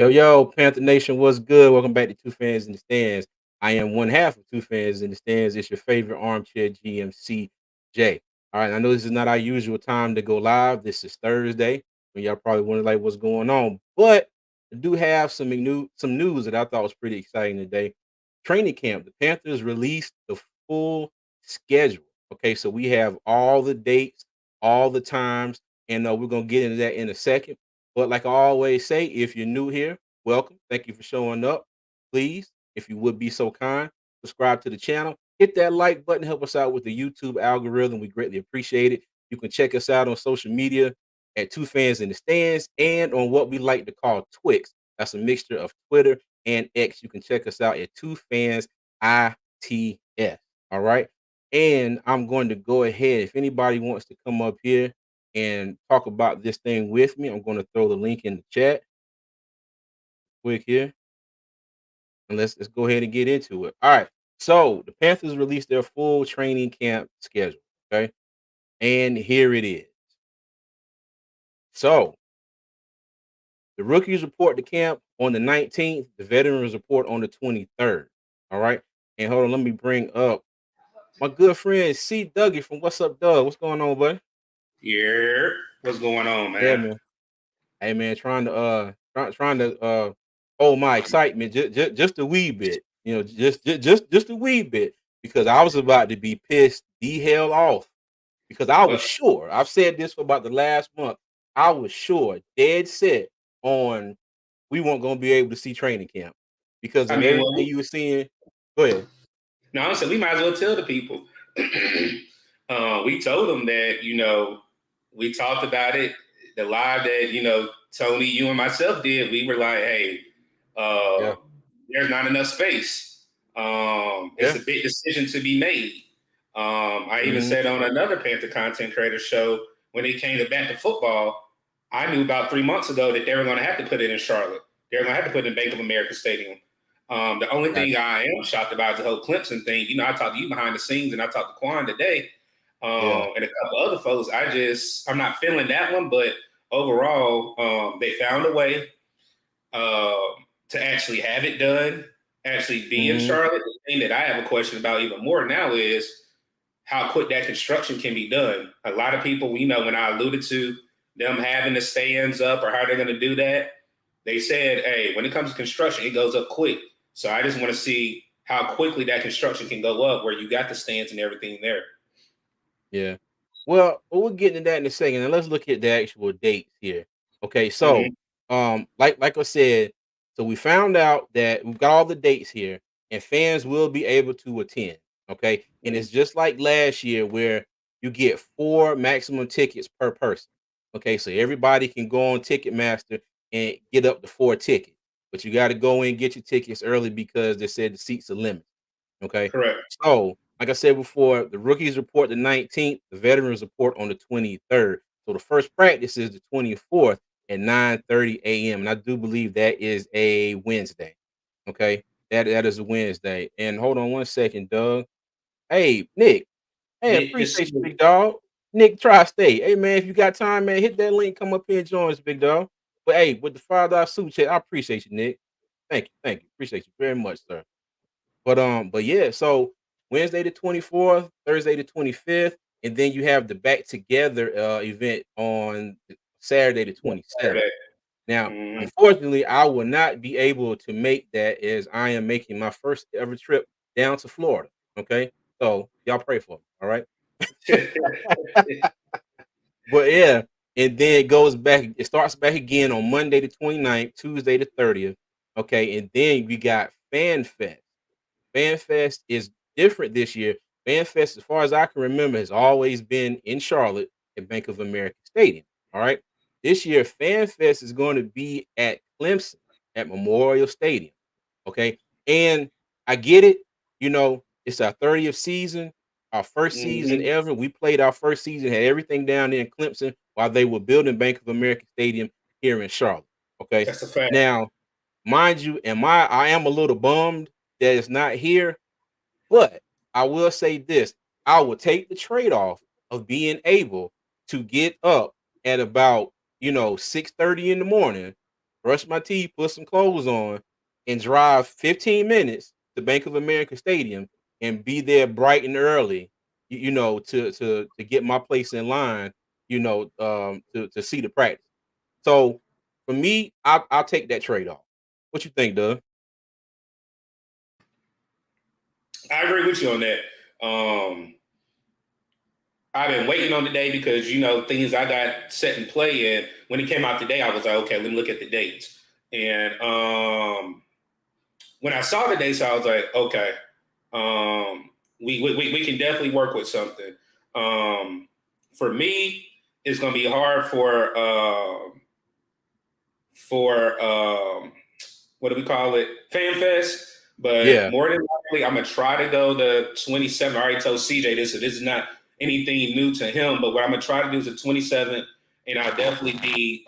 Yo, Panther Nation, what's good? Welcome back to Two Fans in the Stands. I am one half of Two Fans in the Stands. It's your favorite armchair GMC J. All right, I know this is not our usual time to go live. This is Thursday, when y'all probably wondering like what's going on. But I do have some news that I thought was pretty exciting today. Training camp. The Panthers released the full schedule. Okay, so we have all the dates, all the times, and we're gonna get into that in a second. But like I always say, if you're new here, welcome. Thank you for showing up. Please, if you would be so kind, subscribe to the channel. Hit that like button. Help us out with the YouTube algorithm. We greatly appreciate it. You can check us out on social media at Two Fans in the Stands and on what we like to call Twix. That's a mixture of Twitter and X. You can check us out at Two Fans ITS. All right. And I'm going to go ahead. If anybody wants to come up here and talk about this thing with me, I'm going to throw the link in the chat quick here, and let's go ahead and get into it. All right. So the Panthers released their full training camp schedule. Okay. And here it is. So the rookies report to camp on the 19th, the veterans report on the 23rd. All right. And hold on, let me bring up my good friend C Dougie from What's Up, Doug. What's going on, buddy? Yeah, what's going on, Yeah, man? man. Hey man, trying to hold my excitement just a wee bit, just a wee bit, because I was about to be pissed the hell off because I was Well, sure. I've said this for about the last month. I was sure, dead set on we weren't gonna be able to see training camp because I of mean, everything you were seeing. Go ahead. no, honestly, we might as well tell the people. We told them that we talked about it. The live that Tony, you and myself did. We were like, hey, uh, Yeah, there's not enough space. It's yeah. a big decision to be made. I even Mhm. said on another Panther content creator show when it came to back to football, I knew about 3 months ago that they were going to have to put it in Charlotte. They were going to have to put it in Bank of America Stadium. The only Got thing I am shocked about is the whole Clemson thing. I talked to you behind the scenes, and I talked to Quan today, Yeah. and a couple other folks. I'm not feeling that one, but overall, they found a way to actually have it done, actually be in Mhm. Charlotte. The thing that I have a question about even more now is how quick that construction can be done. A lot of people, when I alluded to them having the stands up or how they're going to do that, they said, hey, when it comes to construction, it goes up quick. So I just want to see how quickly that construction can go up where you got the stands and everything there. Yeah. Well, we'll get into that in a second, and let's look at the actual dates here. Okay, so Mm-hmm. like I said, so we found out that we've got all the dates here, and fans will be able to attend. Okay, and it's just like last year where you get 4 maximum tickets per person. Okay, so everybody can go on Ticketmaster and get up to 4 tickets, but you got to go in and get your tickets early because they said the seats are limited. Okay. Correct. So, like I said before, the rookies report the 19th, the veterans report on the 23rd. So the first practice is the 24th at 9:30 a.m. And I do believe that is a Wednesday. Okay. That is a Wednesday. And hold on one second, Doug. Hey, Nick. Hey, Nick the appreciate you, Snoop. big dog. Nick Tri-State. Hey man, if you got time, man, hit that link, come up here and join us, big dog. But hey, with the $5 super chat, I appreciate you, Nick. Thank you. Appreciate you very much, sir. But yeah, so Wednesday the 24th, Thursday the 25th, and then you have the back together event on Saturday the 27th. Saturday. Now, Mm-hmm. unfortunately, I will not be able to make that as I am making my first ever trip down to Florida. Okay. So y'all pray for me. All right. But yeah, and then it goes back, it starts back again on Monday the 29th, Tuesday the 30th. Okay, and then we got Fan Fest. FanFest is different this year. FanFest, as far as I can remember, has always been in Charlotte at Bank of America Stadium. All right. This year, FanFest is going to be at Clemson at Memorial Stadium. Okay. And I get it. It's our 30th season, our first season Mm-hmm. ever. We played our first season, had everything down there in Clemson while they were building Bank of America Stadium here in Charlotte. Okay. That's a fact. Now, mind you, I am a little bummed that it's not here, but I will say this: I will take the trade-off of being able to get up at about 6:30 in the morning brush my teeth, put some clothes on, and drive 15 minutes to Bank of America Stadium and be there bright and early, to get my place in line, to see the practice. So for me, I'll take that trade off. What you think, Doug? I agree with you on that. I've been waiting on the day because things I got set in play, and when it came out today, I was like, okay, let me look at the dates. And when I saw the dates, I was like, okay, we can definitely work with something. For me, it's going to be hard for what do we call it, Fan Fest. But Yeah. more than likely, I'm gonna try to go to 27. I already told CJ this, so this is not anything new to him. But what I'm gonna try to do is the 27th, and I'll definitely be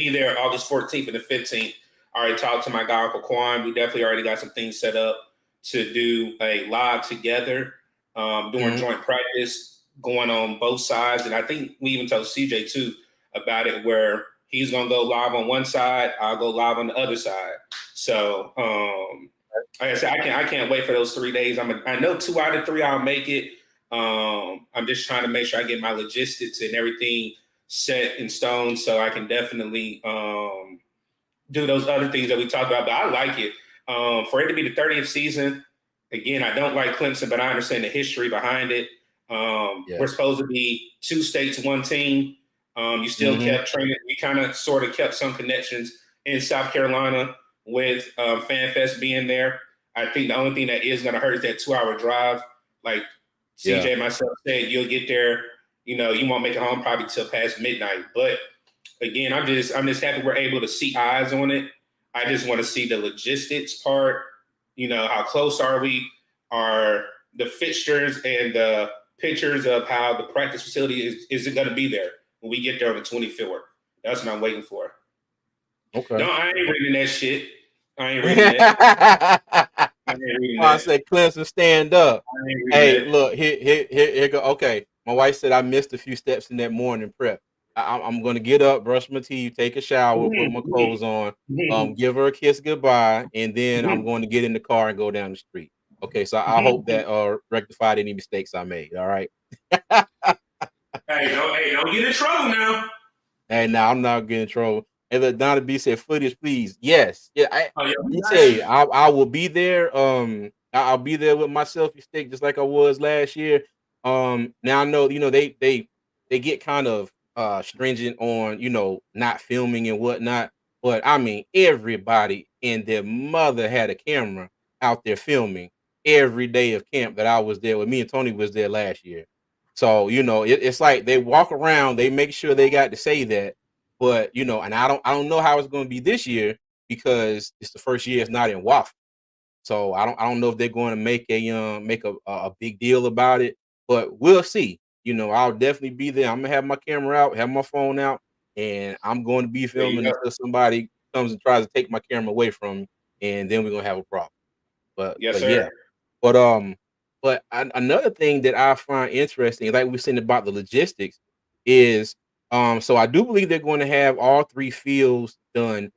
there August 14th and the 15th. I already talked to my guy Uncle Quan. We definitely already got some things set up to do a live together, doing Mhm. joint practice going on both sides, and I think we even told CJ too about it, where he's gonna go live on one side, I'll go live on the other side. So, like I said, I can't wait for those 3 days. I know 2 out of 3 I'll make it. I'm just trying to make sure I get my logistics and everything set in stone so I can definitely do those other things that we talked about. But I like it. For it to be the 30th season, again, I don't like Clemson, but I understand the history behind it. Yeah. We're supposed to be 2 states, one team. You still Mhm. kept training. You kind of sort of kept some connections in South Carolina with FanFest being there. I think the only thing that is going to hurt is that 2 hour drive. Like Yeah. CJ and myself said, you'll get there. You won't make it home probably till past midnight. But again, I'm just happy we're able to see eyes on it. I just want to see the logistics part. How close are we? Are the fixtures and the pictures of how the practice facility is it going to be there when we get there on the 24th? That's what I'm waiting for. Okay. No, I ain't reading that shit. I ain't reading that. I ain't reading I that. said, Clemson, stand up. I ain't reading Hey, that. look, here go. Okay, my wife said I missed a few steps in that morning prep. I'm gonna get up, brush my teeth, take a shower, put my clothes on, give her a kiss goodbye, and then I'm going to get in the car and go down the street. Okay, so I hope that rectified any mistakes I made. All right. Hey, don't get in trouble now. And now I'm not getting in trouble. And look, Donna B said, "Footage, please." Yes, yeah. Oh yeah, Let we me got tell you, you. I will be there. I'll be there with my selfie stick, just like I was last year. Now I know, they get kind of stringent on not filming and whatnot. But I mean, everybody and their mother had a camera out there filming every day of camp that I was there with. Me and Tony was there last year. So, it's like they walk around, they make sure they got to say that, but and I don't know how it's going to be this year because it's the first year it's not in Waffle. So I don't know if they're going to make a big deal about it, but we'll see. I'll definitely be there. I'm gonna have my camera out, have my phone out, and I'm going to be There you filming go. until somebody comes and tries to take my camera away from me, and then we're gonna have a problem. But Yes, but sir. yeah. But another thing that I find interesting, like we're saying about the logistics, is so I do believe they're going to have all three fields done.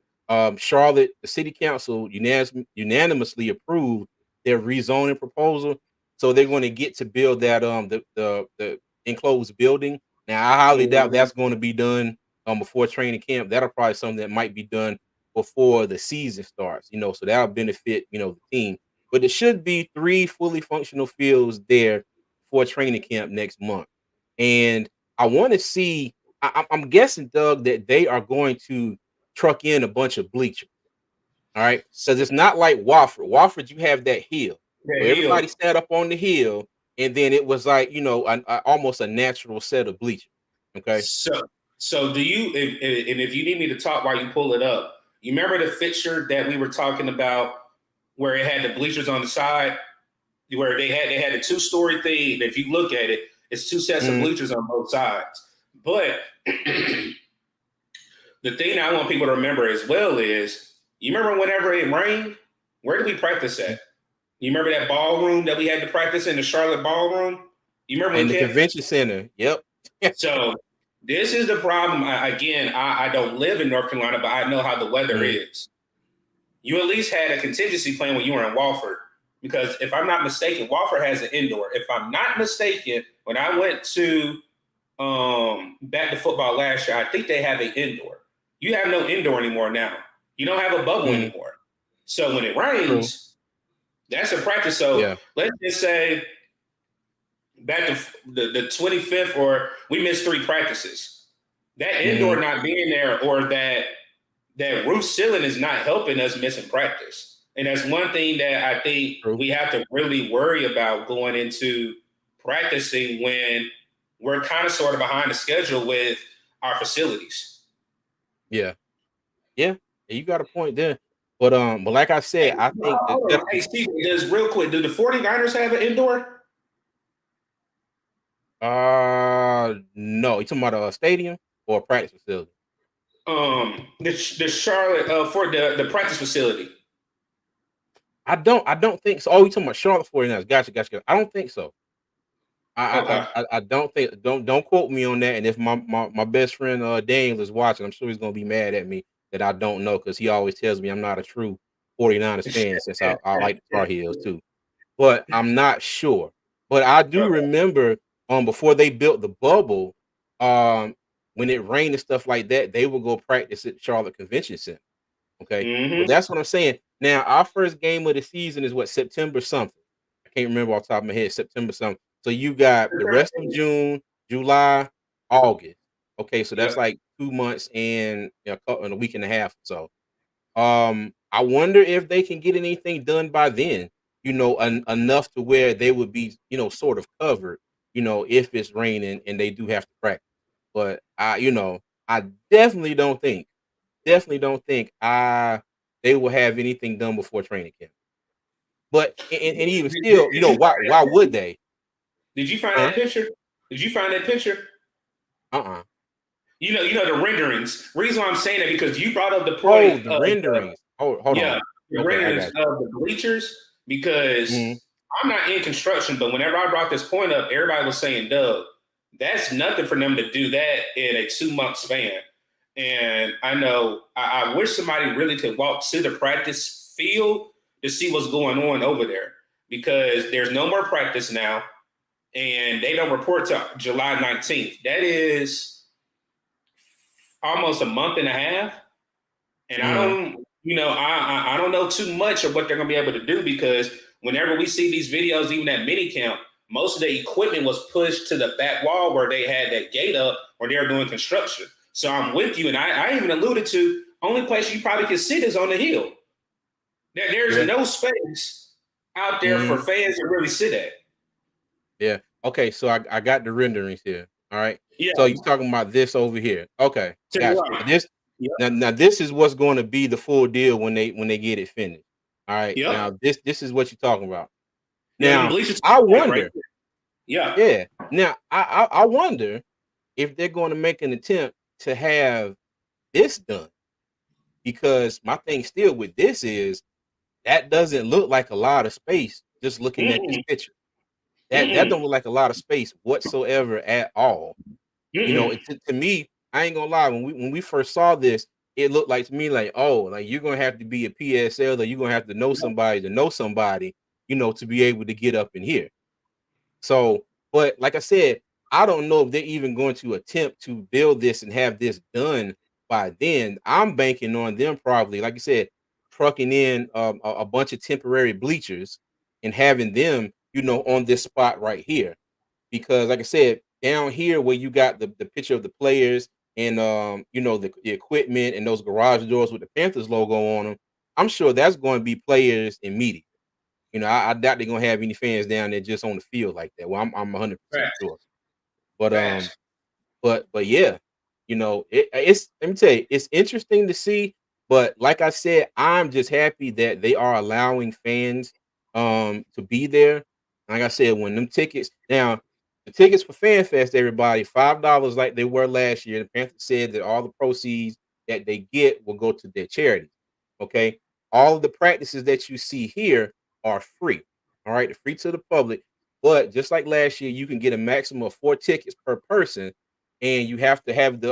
Charlotte, the city council unanimously approved their rezoning proposal, so they're going to get to build that the enclosed building. Now I highly doubt Mhm. that's going to be done before training camp. That'll probably something that might be done before the season starts. So that'll benefit the team, but it should be 3 fully functional fields there for training camp next month. And I wanna see I'm guessing, Doug, that they are going to truck in a bunch of bleachers, all right? Because it's not like Wofford. Wofford, you have that hill. So That everybody hill. sat up on the hill, and then it was like, almost a natural set of bleachers, okay? So, so do you? If you need me to talk while you pull it up, you remember the fixture that we were talking about, where it had the bleachers on the side, where they had a 2 story thing. If you look at it, it's 2 sets of Mhm. bleachers on both sides. But the thing I want people to remember as well is, you remember whenever it rained, where did we practice at? You remember that ballroom that we had to practice in, the Charlotte ballroom? You remember when And the Camp? convention center, yep. So This is the problem. Again, I don't live in North Carolina, but I know how the weather Mhm, is. You at least had a contingency plan when you were in Walford. Because if I'm not mistaken, Walford has an indoor. If I'm not mistaken, when I went to back to football last year, I think they have an indoor. You have no indoor anymore now. You don't have a bubble mhm, anymore. So when it true. rains, that's a practice. So Yeah. let's just say back to the 25th, or we missed 3 practices. That Mhm, indoor not being there, or that roof ceiling is not helping us missing practice. And that's one thing that I think true. we have to really worry about going into practicing when we're kind of sort of behind the schedule with our facilities. Yeah. Yeah. Yeah, you got a point there. But like I Hey, said, I think that hold on. Hey, definitely Steve, just real quick, do the 49ers have an indoor? no, you talking about a stadium or a practice facility? The Charlotte for the practice facility. I don't think so. Oh, you talking about Charlotte 49ers. Gotcha. I don't think so. Okay. I don't think don't quote me on that. And if my best friend Daniel is watching, I'm sure he's gonna be mad at me that I don't know because he always tells me I'm not a true 49ers fan since I like the Tar Heels too. But I'm not sure. But I do Okay. remember before they built the bubble, um when it rained and stuff like that, they would go practice at Charlotte Convention Center. Okay. But Mm-hmm. that's what I'm saying. Now, our first game of the season is what, September something. I can't remember off the top of my head, September something. So you got the rest of June, July, August. Okay, so that's Yep. like 2 months and and a week and a half or so. I wonder if they can get anything done by then, enough to where they would be, sort of covered, if it's raining and they do have to practice. But I definitely don't think they will have anything done before training camp. But and even still, Did you find why would they? Did you find Huh? that picture? Did you find that picture? Uh-uh. You know the renderings. Reason why I'm saying that because you brought up the Oh, point the of renderings. Hold yeah, on. the Okay, I renderings got of the bleachers. you. Mhm. Because I'm not in construction, but whenever I brought this point up, everybody was saying, "Doug, that's nothing for them to do that in a 2 month span." And I know I wish somebody really could walk to the practice field to see what's going on over there because there's no more practice now and they don't report to July 19th. That is almost a month and a half. And I Mhm. don't, I don't know too much of what they're going to be able to do because whenever we see these videos, even at mini camp, most of the equipment was pushed to the back wall where they had that gate up where they were doing construction. So I'm with you. And I even alluded to only place you probably can sit is on the hill. There's Yeah. no space out there for Mhm. fans to really sit at. Yeah. Okay, so I got the renderings here. All right. Yeah, So you talking about this over here. Okay, to the gotcha. right. This Yep. now this is what's going to be the full deal when they get it finished. All right. Yep. Now this is what you're talking about. Yeah, them Now bleachers I right wonder, there. Yeah. yeah. Now I wonder if they're going to make an attempt to have this done because my thing still with this is that doesn't look like a lot of space just looking at this Mm-mm. picture. That Mm-mm. don't look like a lot of space whatsoever at all. Mm-mm. To me, I ain't gonna lie. When we first saw this, it looked like to me like, oh, like you're gonna have to be a PSL, or you're gonna have to know somebody, to be able to get up in here. So, but like I said, I don't know if they're even going to attempt to build this and have this done by then. I'm banking on them probably, like you said, trucking in a bunch of temporary bleachers and having them, on this spot right here. Because, like I said, down here where you got the picture of the players and the equipment and those garage doors with the Panthers logo on them, I'm sure that's going to be players and media. I doubt they're gonna have any fans down there just on the field like that. Well, I'm 100% Facts. sure. But Facts. but yeah, it's let me tell you, it's interesting to see. But like I said, I'm just happy that they are allowing fans to be there. Like I said, when them tickets now, the tickets for Fan Fest, everybody, $5 like they were last year. The Panthers said that all the proceeds that they get will go to their charities. Okay. All of the practices that you see here are free. All right, they're free to the public. But just like last year, you can get a maximum of 4 tickets per person, and you have to have the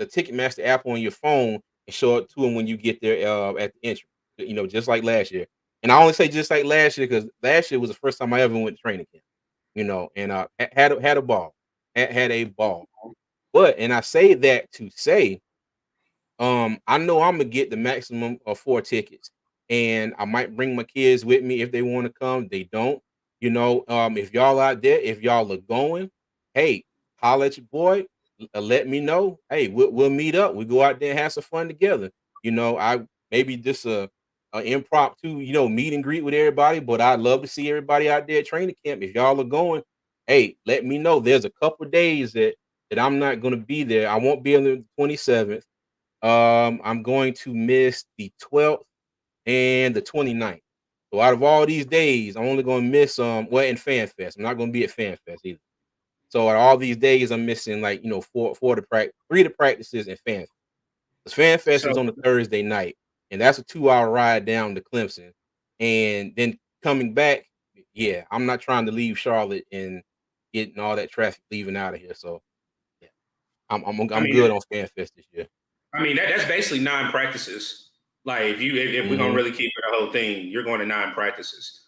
Ticketmaster app on your phone and show it to them when you get there at the entry. Just like last year. And I only say just like last year because last year was the first time I ever went to training camp. And had a ball, had a ball. But and I say that to say I know Imma get the maximum of 4 tickets, and I might bring my kids with me if they wanna come, they don't. If y'all out there, if y'all are going, hey, holla at your boy, let me know. Hey, we'll meet up, we go out there and have some fun together. I maybe just a impromptu, meet and greet with everybody, but I'd love to see everybody out there at training camp. If y'all are going, hey, let me know. There's a couple days that I'm not gonna be there. I won't be on the 27th. I'm going to miss the 12th and the 29th. So out of all these days, I'm only going to miss in Fan Fest. I'm not going to be at Fan Fest either. So out of all these days, I'm missing like four to practice, three to practices and Fan Fest. 'Cause Fan Fest So is on a Thursday night, and that's a 2-hour ride down to Clemson, and then coming back. Yeah, I'm not trying to leave Charlotte and getting all that traffic leaving out of here. So yeah, I I'm mean, good on Fan Fest this year. that's basically 9 practices. Like if we're gonna Hmm. really keep it the whole thing, you're going to 9 practices.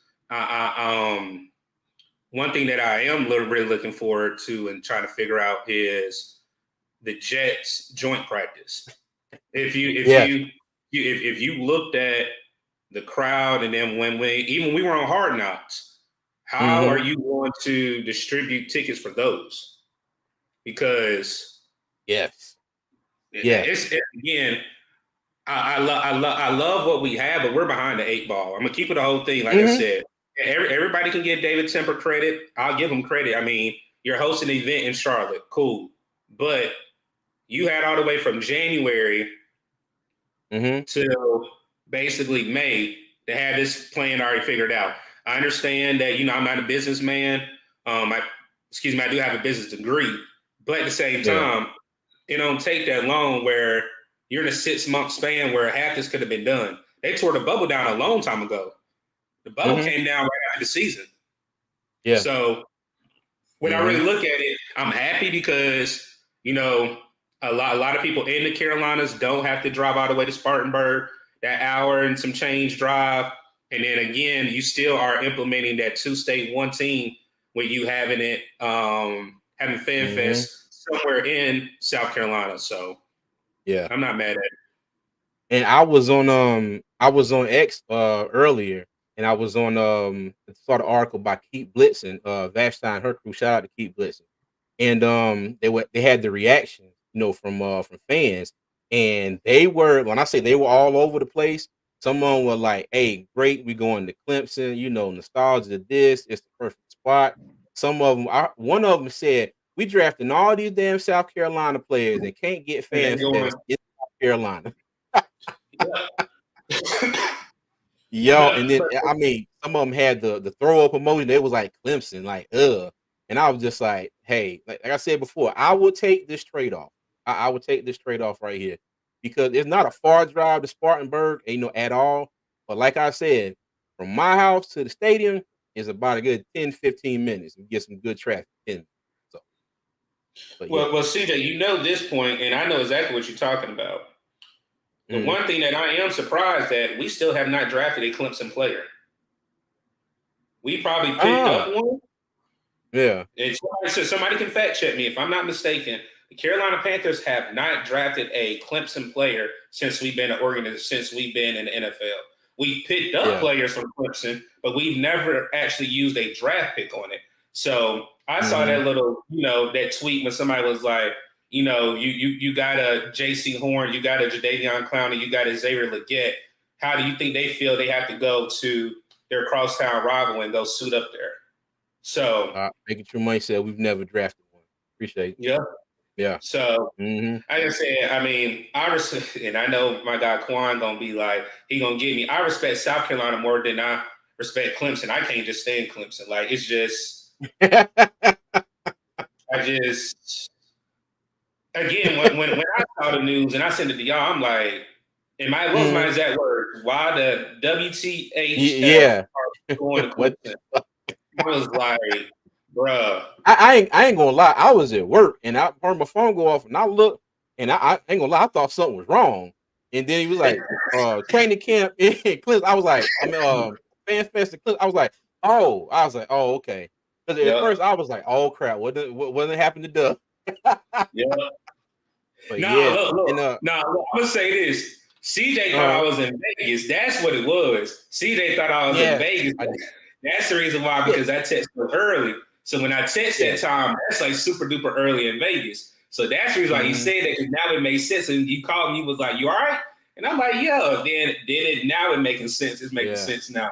One thing that I am really looking forward to and trying to figure out is the Jets joint practice. If Yes. you looked at the crowd and then when we were on Hard Knocks, how are Hmm. you going to distribute tickets for those? Because Yes. Yes. again, I love what we have, but we're behind the 8 ball. I'm gonna keep it the whole thing. Like I Mhm. said, everybody can give David Temper credit. I'll give him credit. I mean, you're hosting an event in Charlotte, cool, but you had all the way from January Mhm. till basically May to have this plan already figured out. I understand that I'm not a businessman. I excuse me, I do have a business degree, but at the same Yeah. time, it don't take that long where you're in a 6 month span where half this could have been done. They tore the bubble down a long time ago. The bubble Mhm. came down right after the season. Yeah. So when I really Mhm. look at it, I'm happy because you know a lot of people in the Carolinas don't have to drive all the way to Spartanburg, that hour and some change drive, and then again, you still are implementing that 2 state, 1 team with you having it having Fan Mhm. Fest somewhere in South Carolina. So Yeah. I'm not mad at it. And I was on X earlier, and I was on saw the article by Keep Blitzen, Vashti and her crew. Shout out to Keep Blitzen. And they had the reaction, from fans, and they were when I say they were all over the place. Some of them were like, "Hey, great, we going to Clemson. Nostalgia. This it's the perfect spot." Some of them, one of them said, "We drafting all these damn South Carolina players and can't get And Fan they going, Fest in South Carolina." yeah. Yo, but, and then but I mean, some of them had the throw up emoji. They was like Clemson, like and I was just like, hey, like I said before, I would take this trade off. I would take this trade off right here because it's not a far drive to Spartanburg, at all. But like I said, from my house to the stadium is about a good 10-15 minutes. You get some good traffic in. So, but yeah. well, CJ, you know this point, and I know exactly what you're talking about. The Mhm. one thing that I am surprised at, we still have not drafted a Clemson player. We probably picked Ah, up one. yeah, And somebody can fact check me if I'm not mistaken. The Carolina Panthers have not drafted a Clemson player since we've been an organization, since we've been in the NFL. We picked up yeah. players from Clemson, but we've never actually used a draft pick on it. So I saw Mhm. that little, that tweet when somebody was like, you got a J.C. Horn, you got a Jadeveon Clowney, you got a Xavier Legette. How do you think they feel they have to go to their crosstown rival and go suit up there? So Making sure money said we've never drafted one. Appreciate it. yeah. Yeah. So Mhm. I just said, I mean, I respect, and I know my guy Quan gonna be like, he gonna get me. I respect South Carolina more than I respect Clemson. I can't just stand Clemson. Like it's just, I just, again, when I saw the news and I sent it to y'all, I'm like, what was my Mhm. exact word? Why the WTHF Yeah. are going to What? Clemson? I was like. bruh. I ain't gonna lie. I was at work and I heard my phone go off and I looked and I ain't gonna lie. I thought something was wrong. And then he was like, training camp in Clemson. I was like, fan fest in Clemson. I was like, oh, okay. Because at Yep. first I was like, oh crap, what happened to Duff? Yep. But Nah, yeah, look. and Nah, look, I'm gonna say this. CJ thought I was in Vegas. That's what it was. CJ thought I was in yeah, Vegas. I did. That's the reason why, Yeah, because I text so early. So when I text yeah. that time, that's like super duper early in Vegas. So that's the reason why you Mhm. said that, because now it makes sense. And you called me, you was like, "You all right?" And I'm like, "Yeah." Now it making sense. It's making Yeah. sense now.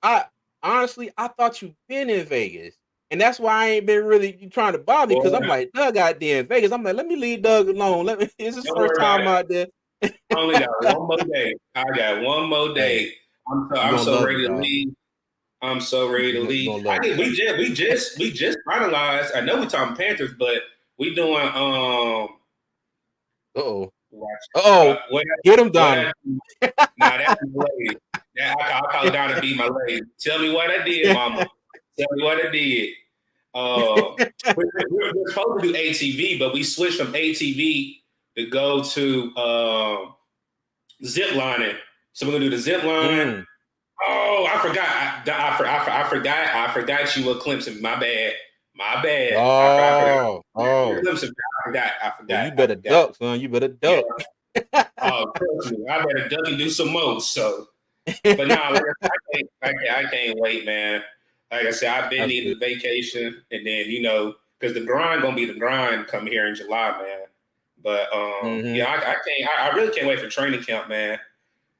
I honestly, I thought you've been in Vegas, and that's why I ain't been really trying to bother you because I'm Boy, like, Doug out there in Vegas. I'm like, let me leave Doug alone. Let me. It's his don't first worry about time it. out there. I only got one more day. I got one more Hey, day. I'm so, you I'm gonna so love it, ready to dog. leave. I'm so ready to You leave. gonna love it. We just finalized. I know we talking Panthers, but we doing Uh oh. watch Uh oh. what Get him, what Donnie. I nah, that's my lady. I call down to be my lady. Tell me what I did, mama. Tell me what I did. We're supposed to do ATV, but we switched from ATV to go to zip lining. So we're gonna do the zip line. Mm. Oh, I forgot. I forgot you were Clemson. My bad. My bad. I forgot. Oh, oh. Clemson. Well, you I better forgot. duck, son. You better Yeah. duck. Oh, trust me. I better duck and do some more. So, but nah, like I can't wait, man. Like I said, I've been That's needing good. the vacation, and then because the grind gonna be the grind come here in July, man. But Hmm. yeah, I can't. I really can't wait for training camp, man.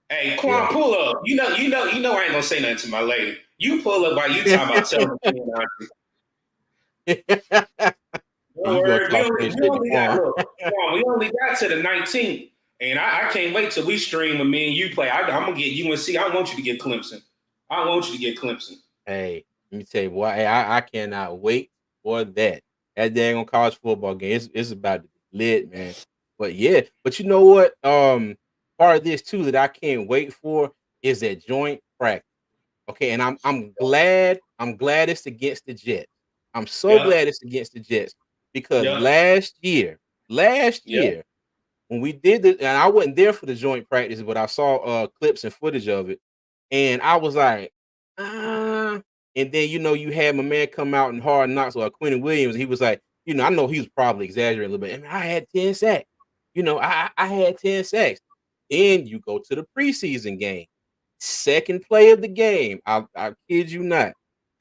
Hey, Yeah. Quan, pull up. I ain't gonna say nothing to my lady. You pull up while you talking about telling me. Don't You gonna worry. talk that We shit to only got Quan. look. Quan, we only got to the 19th, and I can't wait till we stream with me and you play. I'm gonna get UNC. I want you to get Clemson. I want you to get Clemson. Hey, let me tell you, boy, hey, I cannot wait for that. That dang on college football game. It's about to be lit, man. But yeah, but you know what? Part of this too that I can't wait for is that joint practice. Okay, and I'm glad it's against the Jets. I'm so Yep. glad it's against the Jets because Yep. last Yep. year when we did it, and I wasn't there for the joint practice, but I saw clips and footage of it, and I was like, ah. And then you had my man come out in Hard Knocks or Quentin Williams. He was like, I know he was probably exaggerating a little bit. And I had 10 sacks. I had 10 sacks. Then you go to the preseason game, second play of the game. I kid you not.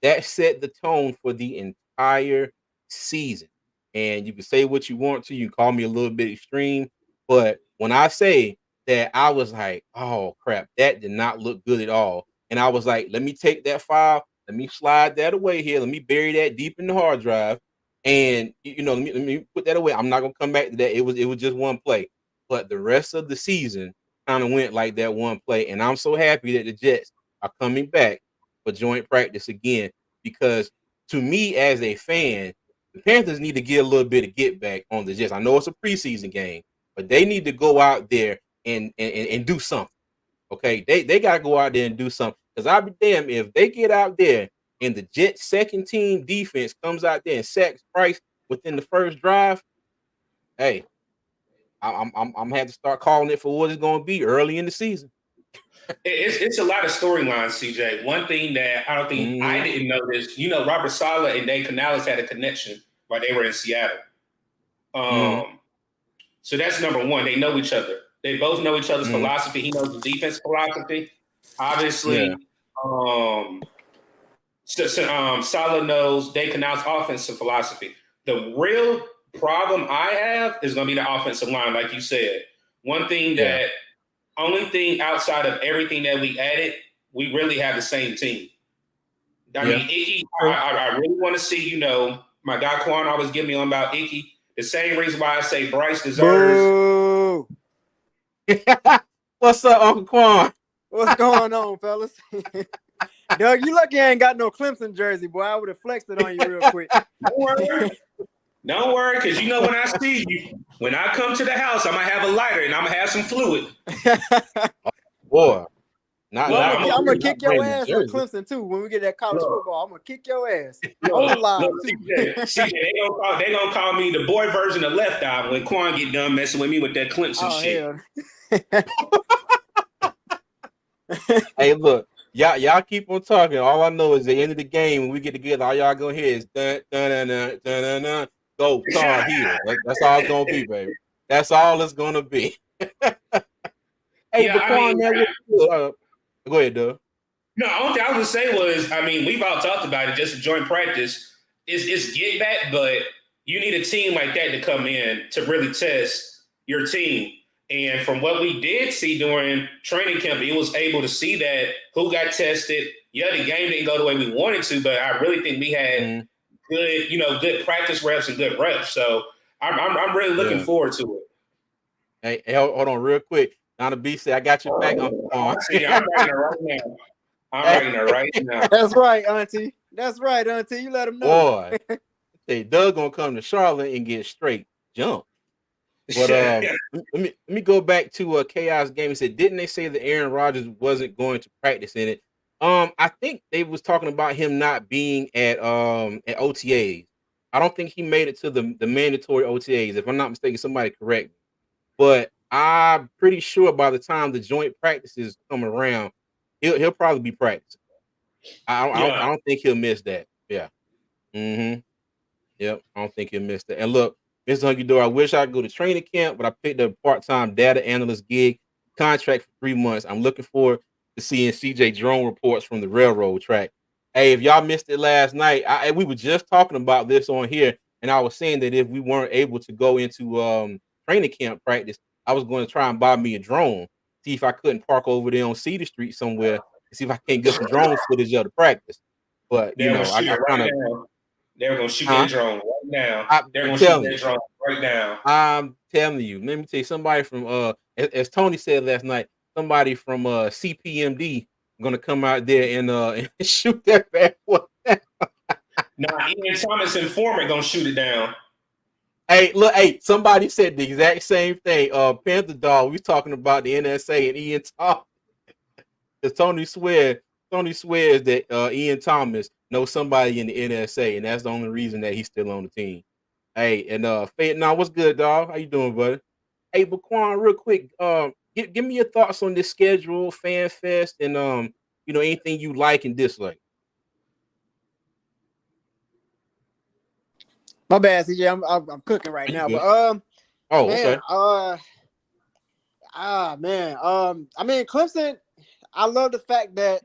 That set the tone for the entire season. And you can say what you want to. You can call me a little bit extreme, but when I say that, I was like, "Oh crap, that did not look good at all." And I was like, "Let me take that file. Let me slide that away here. Let me bury that deep in the hard drive, and let me put that away. I'm not gonna come back to that. It was just one play, but the rest of the season kind of went like that one play, and I'm so happy that the Jets are coming back for joint practice again because to me as a fan, the Panthers need to get a little bit of get back on the Jets. I know it's a preseason game, but they need to go out there and do something. Okay, they gotta go out there and do something. Because I'll be damned if they get out there and the Jets second team defense comes out there and sacks Price within the first drive. Hey, I'm gonna have to start calling it for what it's gonna be early in the season. It's a lot of storylines, CJ. One thing that I don't think I Hmm. didn't know this, Robert Saleh and Dave Canales had a connection while they were in Seattle. Hmm. So that's number one. They know each other. They both know each other's Hmm. philosophy. He knows the defense philosophy. Yeah, Obviously, Saleh knows Dave Canales' offensive philosophy. The real problem I have is going to be the offensive line, like you said. One thing yeah, that only thing outside of everything that we added, we really have the same team. I yeah. mean, Icky, True. I really want to see, my guy Quan always give me on about Icky. The same reason why I say Bryce deserves. Boo! What's up, Uncle Quan? What's going on, fellas? Doug, you lucky I ain't got no Clemson jersey, boy. I would have flexed it on you real quick. Don't worry. Don't worry, because when I see you, when I come to the house, I'm going to have a lighter and I'm going to have some fluid. Boy. Not Well, Look, not I'm I'm gonna not kick your brand new ass on jersey. Clemson too when we get that college look, football. I'm gonna kick your ass look, on live look, too. CJ, they gonna call me the boy version of Left Eye when Quan get done messing with me with that Clemson Oh shit. hell. Hey, look, y'all keep on talking. All I know is the end of the game when we get together, all y'all gonna hear is dun dun dun dun dun dun, dun. Go Tar Heels. That's all it's gonna be, baby. That's all it's gonna be. Hey, Yeah, but I Quan, mean, man, go ahead, Doug. no, the only thing I was gonna say was, I mean, we've all talked about it, just a joint practice. It's get back, but you need a team like that to come in to really test your team. And from what we did see during training camp, it was able to see that who got tested. Yeah, the game didn't go the way we wanted to, but I really think we had Mm, good practice reps and good reps. So I'm really looking yeah. forward to it. Hey, hold on real quick. Now the B said, I got your back, Uncle Quan. See, I'm writing it right now. I'm Hey, writing it right now. That's right, Auntie. That's right, Auntie. You let them know. boy, say Doug gonna come to Charlotte and get straight jumped. But let me go back to Chaos Game. He said, didn't they say that Aaron Rodgers wasn't going to practice in it? I think they was talking about him not being at OTAs. I don't think he made it to the mandatory OTAs. If I'm not mistaken, somebody correct me. But I'm pretty sure by the time the joint practices come around, he'll probably be practicing. I yeah. don't think he'll miss that. Yeah. Mm-hmm. Yep, I don't think he'll miss that. And look, Mr. Hunky Door, I wish I could go to training camp, but I picked up a part-time data analyst gig, contract for 3 months. I'm looking forward to seeing CJ drone reports from the railroad track. Hey, if y'all missed it last night, we were just talking about this on here, and I was saying that if we weren't able to go into training camp practice, I was going to try and buy me a drone, see if I couldn't park over there on Cedar Street somewhere, and see if I can't get some drone footage of the practice. But They're gonna shoot I it right kind of, now. They're gonna shoot huh? that drone right now. They're I'm gonna shoot telling that you. drone right now. I'm telling you. Let me tell you, somebody from as Tony said last night, somebody from CPMD gonna come out there and and shoot that bad boy. Now, Ian Thomas informant gonna shoot it down. Hey, look, hey, somebody said the exact same thing. Panther Dog, we was talking about the NSA and Ian Thomas. Because Tony swears that Ian Thomas knows somebody in the NSA, and that's the only reason that he's still on the team. Hey, and Fayette, now what's good, dog? How you doing, buddy? Hey, but Quan, real quick, give me your thoughts on this schedule, Fan Fest, and anything you like and dislike. My bad, CJ. I'm cooking right Are you now, but good? Oh, man, okay. man, I mean, Clemson. I love the fact that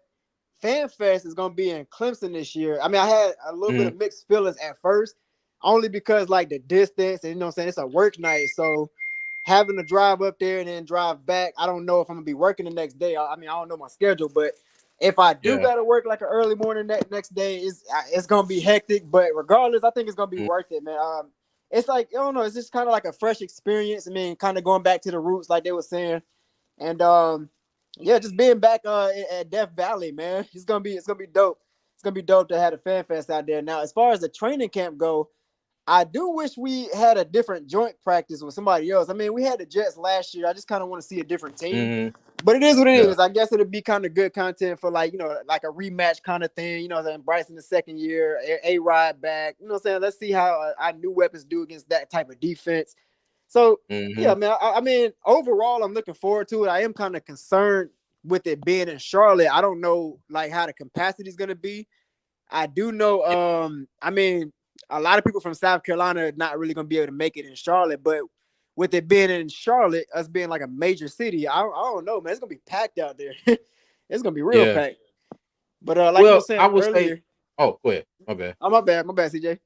FanFest is gonna be in Clemson this year. I mean, I had a little bit Mm-hmm. of mixed feelings at first, only because like the distance, and you know what I'm saying, it's a work night, so having to drive up there and then drive back, I don't know if I'm gonna be working the next day. I mean, I don't know my schedule, but if I do Yeah. gotta work like an early morning next day, it's gonna be hectic. But regardless, I think it's gonna be Mm-hmm. worth it, man. It's like I don't know, it's just kind of like a fresh experience. I mean, kind of going back to the roots, like they were saying, and yeah, just being back at Death Valley, man, it's gonna be dope. It's gonna be dope to have a fan fest out there. Now, as far as the training camp go, I do wish we had a different joint practice with somebody else. I mean, we had the Jets last year. I just kind of want to see a different team. Mm-hmm. But it is what it Yeah. is. I guess it'll be kind of good content for like a rematch kind of thing. Then Bryce in the second year, A-Rod back. You know what I'm saying? Let's see how our new weapons do against that type of defense. So, Mm-hmm. yeah, man, I mean, overall, I'm looking forward to it. I am kind of concerned with it being in Charlotte. I don't know, like, how the capacity is going to be. I do know, I mean, a lot of people from South Carolina are not really going to be able to make it in Charlotte, but with it being in Charlotte, us being like a major city, I don't know, man. It's going to be packed out there. It's going to be real Yeah. packed. But like you were Well, I saying would say, earlier, oh, go ahead. My bad. oh, my bad, CJ.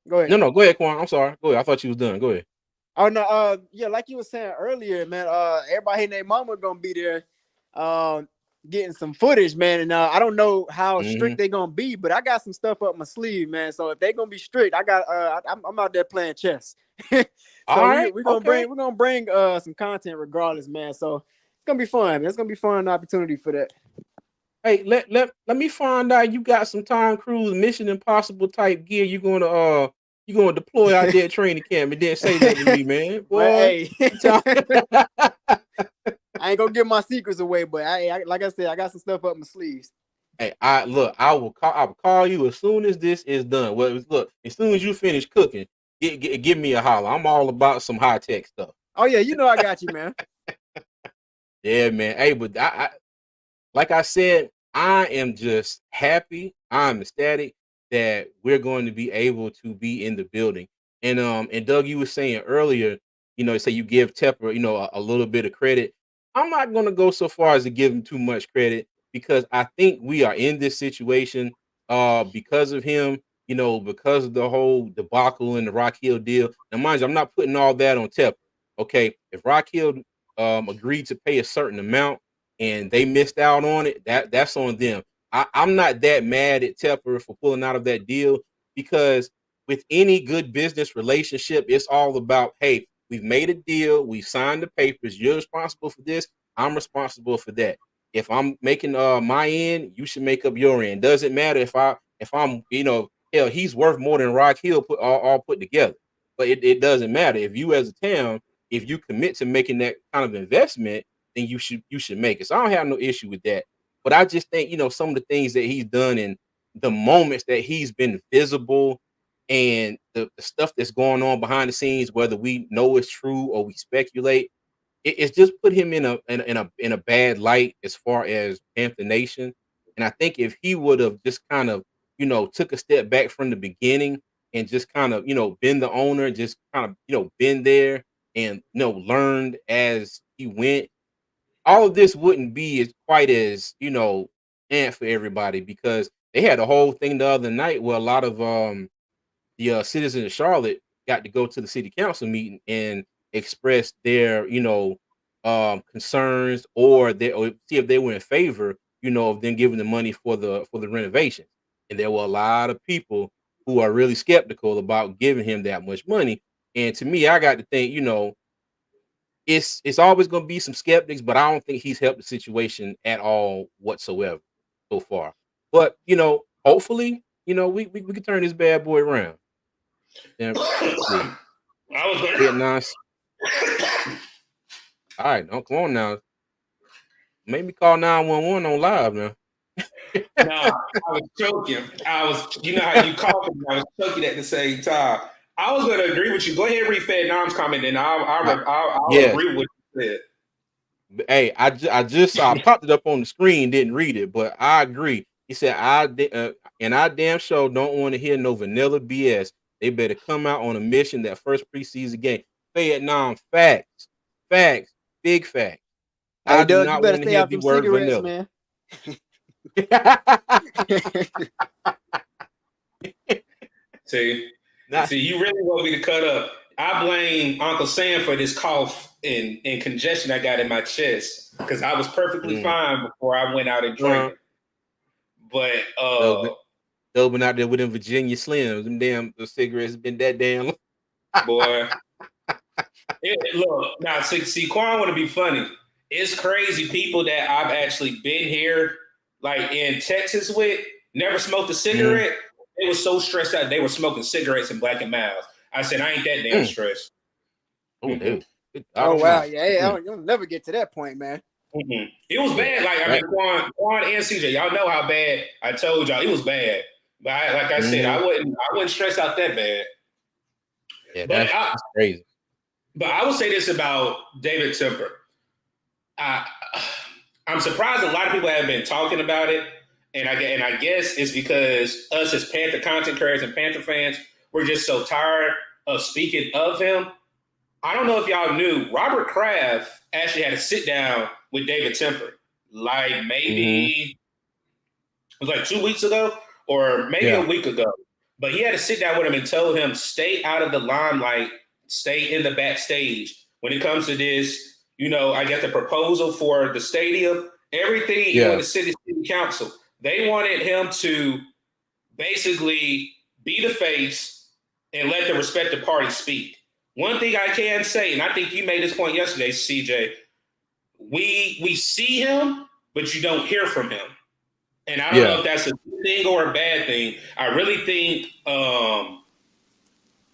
Go ahead. No, go ahead, Quan. I'm sorry. Go ahead. I thought you was done. Go ahead. Oh no, yeah, like you were saying earlier, man. Everybody and their mama gonna be there, getting some footage, man. And I don't know how Mm-hmm. strict they gonna be, but I got some stuff up my sleeve, man. So if they gonna be strict, I got I'm out there playing chess. All So right. we're Okay. gonna bring some content regardless, man. So it's gonna be fun, man. It's gonna be fun opportunity for that. Hey, let me find out you got some Tom Cruise Mission Impossible type gear you gonna deploy out there at training camp and then say that to me, man. Well, Boy, hey, you talk- I ain't gonna give my secrets away, but I like I said, I got some stuff up my sleeves. Hey, I will call you as soon as this is done. Well, look, as soon as you finish cooking, give me a holler. I'm all about some high tech stuff. Oh yeah, you know I got you, man. Yeah, man. Hey, but like I said, I am just happy. I'm ecstatic that we're going to be able to be in the building. And Doug, you were saying earlier, say you give Tepper, a little bit of credit. I'm not going to go so far as to give him too much credit because I think we are in this situation because of him, because of the whole debacle and the Rock Hill deal. Now, mind you, I'm not putting all that on Tepper. Okay, if Rock Hill agreed to pay a certain amount and they missed out on it, that's on them. I'm not that mad at Tepper for pulling out of that deal because with any good business relationship, it's all about, hey, we've made a deal, we signed the papers, you're responsible for this, I'm responsible for that. If I'm making my end, you should make up your end. Doesn't matter if I'm, hell, he's worth more than Rock Hill all put together. But it doesn't matter. If you as a town, if you commit to making that kind of investment, then you should make it. So I don't have no issue with that. But I just think, some of the things that he's done and the moments that he's been visible and the stuff that's going on behind the scenes, whether we know it's true or we speculate, it's just put him in a bad light as far as Panther Nation. And I think if he would have just kind of, took a step back from the beginning and just kind of, been the owner, just kind of, been there and learned as he went, all of this wouldn't be as quite as and for everybody because they had a whole thing the other night where a lot of the citizens of Charlotte got to go to the city council meeting and express their concerns or see if they were in favor of them giving the money for the renovation. And there were a lot of people who are really skeptical about giving him that much money. And to me, I got to think, it's always going to be some skeptics, but I don't think he's helped the situation at all whatsoever so far. But hopefully, we can turn this bad boy around. And see, I was yeah, going. nice. All right, come on now. Make me call 911 on live now. Nah, I was joking. You know how you called me. I was joking at the same time. I was going to agree with you. Go ahead and read Fed Nom's comment, and I'll Yeah. agree with what you said. Hey, I just saw I popped it up on the screen, didn't read it, but I agree. He said and I damn sure don't want to hear no vanilla BS. They better come out on a mission that first preseason game. Vietnam facts, big facts. Hey I do Doug, you not better want to stay hear off the them word cigarettes, vanilla. man. See, Not, you really want me to cut up. I blame Uncle Sam for this cough and congestion I got in my chest because I was perfectly fine before I went out and drinking. But They've been out there with them Virginia Slims. Them damn those cigarettes been that damn long. boy, look now. See, Quan want to be funny. It's crazy people that I've actually been here, like in Texas with, never smoked a cigarette. They were so stressed out. They were smoking cigarettes in Black and Miles. I said, I ain't that damn stressed. Oh, dude. I Oh don't wow, know. yeah, you'll never get to that point, man. It was bad. Like, I mean, Quan and CJ, y'all know how bad. I told y'all it was bad. But like I said, I wouldn't stress out that bad. Yeah, But that's crazy. But I will say this about David Tepper. I'm surprised a lot of people have been talking about it, and I guess it's because us as Panther content creators and Panther fans, we're just so tired of speaking of him. I don't know if y'all knew, Robert Kraft actually had a sit down with David Tepper, like maybe it was like 2 weeks ago or maybe a week ago. But he had to sit down with him and told him, stay out of the limelight, stay in the backstage. When it comes to this, I got the proposal for the stadium, everything in the city council. They wanted him to basically be the face and let the respective parties speak. One thing I can say, and I think you made this point yesterday, CJ, we see him, but you don't hear from him. And I don't know if that's a good thing or a bad thing. I really think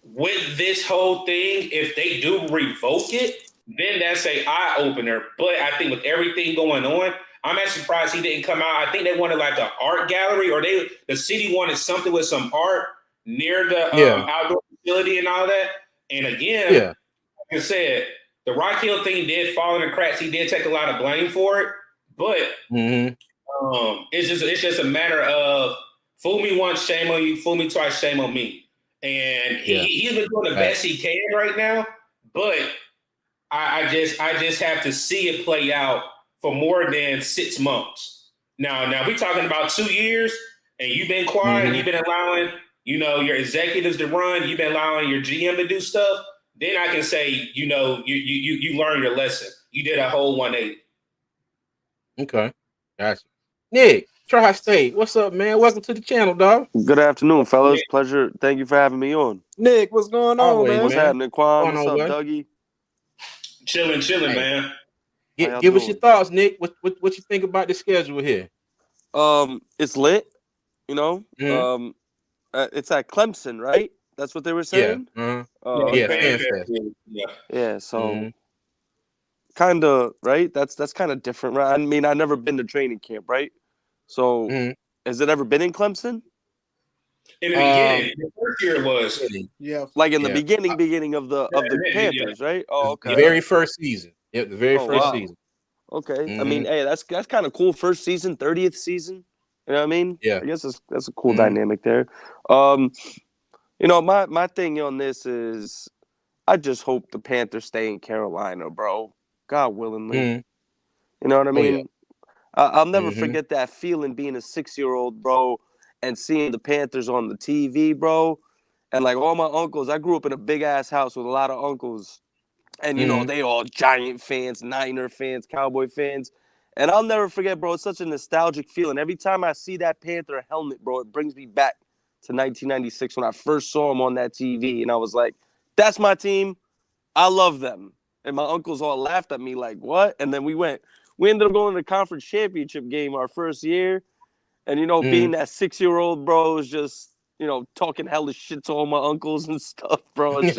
with this whole thing, if they do revoke it, then that's a eye opener. But I think with everything going on, I'm actually surprised he didn't come out. I think they wanted like an art gallery, or the city wanted something with some art near the Yeah, outdoor facility and all that. And again, yeah. like I said, the Rock Hill thing did fall in the cracks. He did take a lot of blame for it, but Mhm. it's just a matter of fool me once, shame on you. Fool me twice, shame on me. And Yeah. he's been doing the best he can right now, but I just have to see it play out for more than 6 months. Now we're talking about 2 years, and you've been quiet, Mhm. you've been allowing, your executives to run, you've been allowing your GM to do stuff. Then I can say, you learned your lesson. You did a whole 180. Okay. Gotcha. Nick, Tri-State, what's up, man? Welcome to the channel, dog. Good afternoon, fellas. Pleasure. Thank you for having me on. Nick, what's going on, Always, man? What's man. happening, What's Quan? going What's on, up, boy? Dougie? Chilling, Hey, man. How y'all give us your doing? thoughts, Nick. What you think about the schedule here? It's lit. You know, Mhm. it's at Clemson, right? That's what they were Yeah. saying. Uh-huh. Yeah, Oh, Yeah, okay. fan Fan fest. Fest. Yeah. Yeah. So Mhm. kind of right. That's kind of different, right? I mean, I've never been to training camp, right? So, Mhm. has it ever been in Clemson? In the Um, beginning, the first year was. beginning. Yeah. Like in the Yeah. beginning of the Yeah. Panthers, right? Oh, The okay. very first season. Yep, the very Oh, first wow. season. Okay. I mean, Mhm. hey, that's kind of cool. First season, 30th season. You know what I mean? Yeah. I guess that's a cool Mhm. dynamic there. Um, my thing on this is I just hope the Panthers stay in Carolina, bro. God willingly. Mhm. You know what I Oh yeah. mean? I'll never Mhm. forget that feeling being a 6-year-old, bro, and seeing the Panthers on the TV, bro. And like all my uncles, I grew up in a big ass house with a lot of uncles. And Mhm. they all Giant fans, Niner fans, Cowboy fans. And I'll never forget, bro, it's such a nostalgic feeling. Every time I see that Panther helmet, bro, it brings me back to 1996 when I first saw him on that TV. And I was like, that's my team. I love them. And my uncles all laughed at me like, what? And then we ended up going to the conference championship game our first year. And, being Mhm. that 6-year-old, bro, is just, talking hella shit to all my uncles and stuff, bro. It's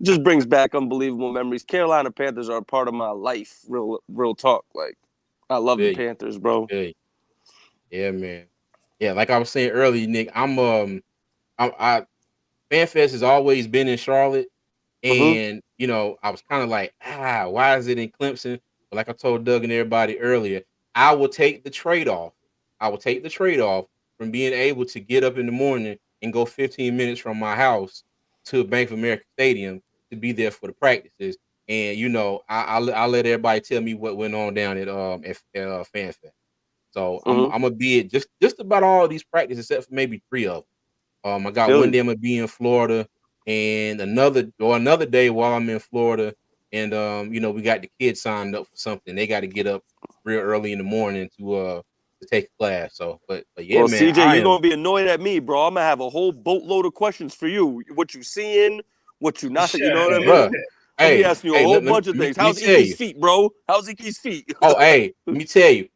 just brings back unbelievable memories. Carolina Panthers are a part of my life. Real talk. Like, I love the Feel you. Panthers, bro. Feel you. Yeah, man. Yeah, like I was saying earlier, Nick, I FanFest has always been in Charlotte, Mm-hmm. and I was kind of like, why is it in Clemson? But like I told Doug and everybody earlier, I will take the trade off. I will take the trade off from being able to get up in the morning and go 15 minutes from my house to Bank of America Stadium to be there for the practices. And I let everybody tell me what went on down at FanFest. So I'm Mm-hmm. I'm gonna be at just about all these practices except for maybe 3 of them. I got Feel one you. day I'm gonna be in Florida, and another day while I'm in Florida, and we got the kids signed up for something. They got to get up real early in the morning to take a class. So, but yeah, Well, man, CJ, I you're am. gonna be annoyed at me, bro. I'm gonna have a whole boatload of questions for you. What you seeing? What you not? You know what I Bruh. mean? I'm gonna be Hey, asking you a hey, whole let me bunch of let me, things. let me How's tell Iki's you. feet, bro? How's Iki's feet? Oh, hey, let me tell you,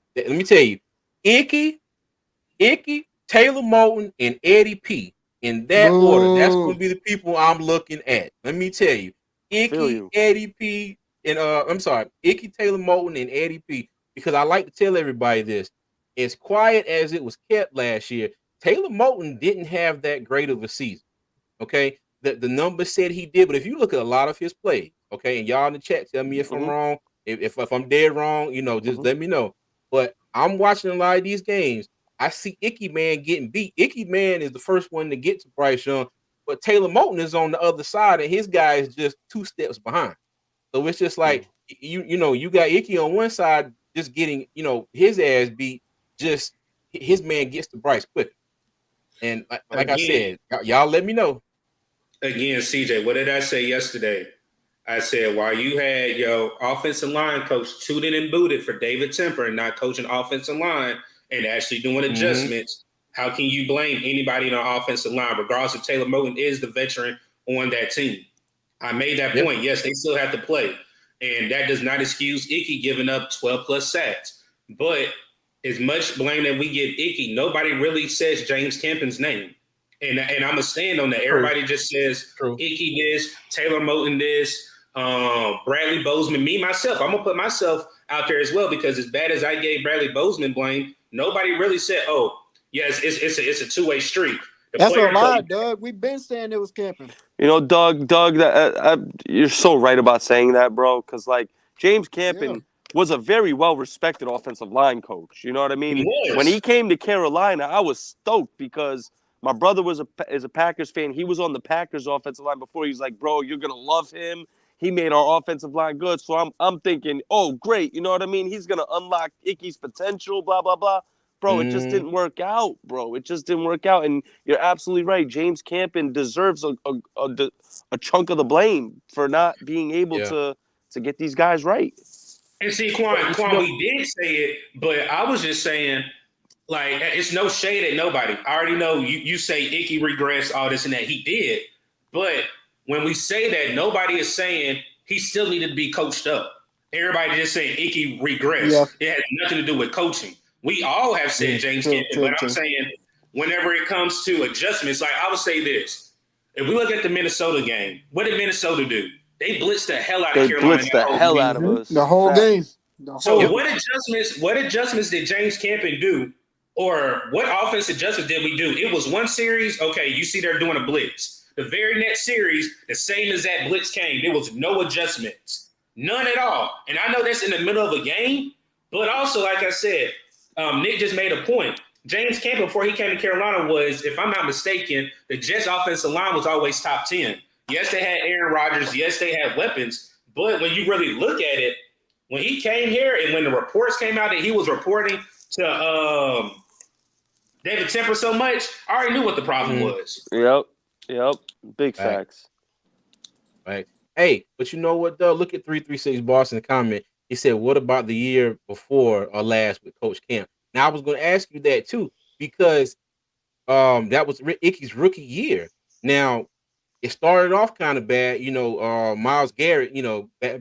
Icky, Taylor Moton, and Eddie P. In that order, that's going Boo. to be the people I'm looking at. Let me tell you, Feel Icky, you. Eddie P. And I'm sorry, Icky, Taylor Moton, and Eddie P. Because I like to tell everybody this: as quiet as it was kept last year, Taylor Moton didn't have that great of a season. Okay, the numbers said he did, but if you look at a lot of his plays, okay, and y'all in the chat, tell me if I'm Mm-hmm. wrong. If I'm dead wrong, just Mm-hmm. let me know. But I'm watching a lot of these games. I see Icky Man getting beat. Icky Man is the first one to get to Bryce Young, but Taylor Moton is on the other side, and his guy is just 2 steps behind. So it's just like you got Icky on one side, just getting his ass beat. Just his man gets to Bryce quicker. And like I Again, said, y'all let me know. CJ, what did I say yesterday? I said, while you had your offensive line coach tooted and booted for David Temper and not coaching offensive line and actually doing Hmm. adjustments, how can you blame anybody in our offensive line, regardless if Taylor Moton is the veteran on that team? I made that Yeah. point. Yes, they still have to play. And that does not excuse Icky giving up 12 plus sacks. But as much blame that we give Icky, nobody really says James Campen's name. And I'm going to stand on that. True. Everybody just says True. Icky this, Taylor Moton this. Bradley Bozeman, me myself, I'm gonna put myself out there as well because as bad as I gave Bradley Bozeman blame, nobody really said, "Oh, yes, it's a two-way street." The That's a player lie, played. Doug. We've been saying it was camping. You know, Doug, you're so right about saying that, bro. Because like James Yeah. Campen was a very well respected offensive line coach. You know what I He mean? When he was. came to Carolina, I was stoked because my brother is a Packers fan. He was on the Packers offensive line before. He's like, bro, you're gonna love him. He made our offensive line good. So I'm thinking, oh great, you know what I mean? He's gonna unlock Icky's potential. Blah blah blah. Bro, it just Mm, didn't work out, bro. It just didn't work out. And you're absolutely right. James Campen deserves a chunk of the blame for not being able yeah. to get these guys right. And see, But you Quan, know, we did say it, but I was just saying, like, it's no shade at nobody. I already know you say Icky regressed, all this and that. He did. But when we say that, nobody is saying he still needed to be coached up. Everybody just saying Icky Yeah. regressed. It has nothing to do with coaching. We all have said mm, James True, Campen, true, but I'm true. saying whenever it comes to adjustments, like I would say this. If we look at the Minnesota game, what did Minnesota do? They blitzed the hell out of They Carolina blitzed that the whole hell out game. of The us. whole game. Facts. The whole So yep. game. what adjustments did James Campen do? Or what offense adjustments did we do? It was one series. Okay, you see they're doing a blitz. The very next series, the same as that blitz came, there was no adjustments. None at all. And I know that's in the middle of a game, but also, like I said, Nick just made a point. James Campen, before he came to Carolina, was, if I'm not mistaken, the Jets offensive line was always top 10. Yes, they had Aaron Rodgers. Yes, they had weapons. But when you really look at it, when he came here and when the reports came out that he was reporting to David Tepper so much, I already knew what the problem Mm, was. Yep. Yep. Big right. facts. Right. Hey, but you know what though? Look at 336 Boston comment. He said, "What about the year before or last with Coach Camp?" Now I was going to ask you that too because that was Icky's rookie year. Now it started off kind of bad. Miles Garrett,